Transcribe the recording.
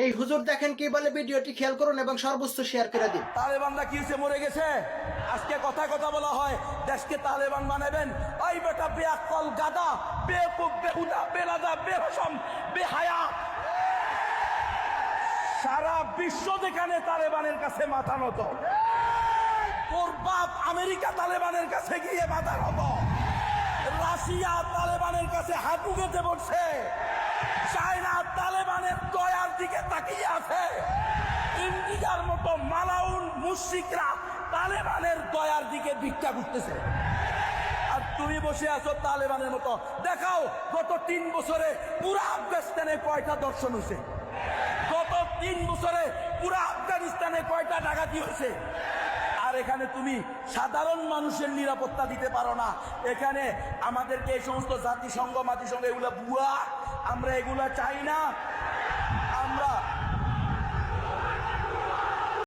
এই হুজুর দেখেন কি বলে, ভিডিওটি খেয়াল করুন এবং সর্বোচ্চ শেয়ার করে দিন। তালেবানরা কি হয়েছে, মরে গেছে। আজকে কথা কথা বলা হয় দেশকে তালেবান বানাবেন। ওই বেটা বেআক্কল গাদা, বেকুব, বেহুদা, বেলাদা, বেরসম, বেহায়া, সারা বিশ্ব যেখানে তালেবানের কাছে মাথা নত, তোর বাপ আমেরিকা তালেবানের কাছে গিয়ে মাথা নত, রাশিয়া তালেবানের কাছে হাঁটু গেতে বসছে, চায়না তালেবানের দয়ার দিকে তাকিয়ে আছে, ইন্ডিয়ার মতো মালাউন মুশরিকরা তালেবানের দয়ার দিকে ভিক্ষা করতেছে। আর তুমি বসে আছো তালেবানের মতো। দেখাও গত 3 বছরে পুরো আফগানিস্তানে কয়টা দর্শন হয়েছে, গত 3 বছরে পুরো আফগানিস্তানে কয়টা ডাকাতি হয়েছে। আর এখানে তুমি সাধারণ মানুষের নিরাপত্তা দিতে পারো না। এখানে আমাদেরকে এই সমস্ত জাতিসংঘ মাতিসংঘ এগুলা বুয়া, আমরা এগুলা চাই না।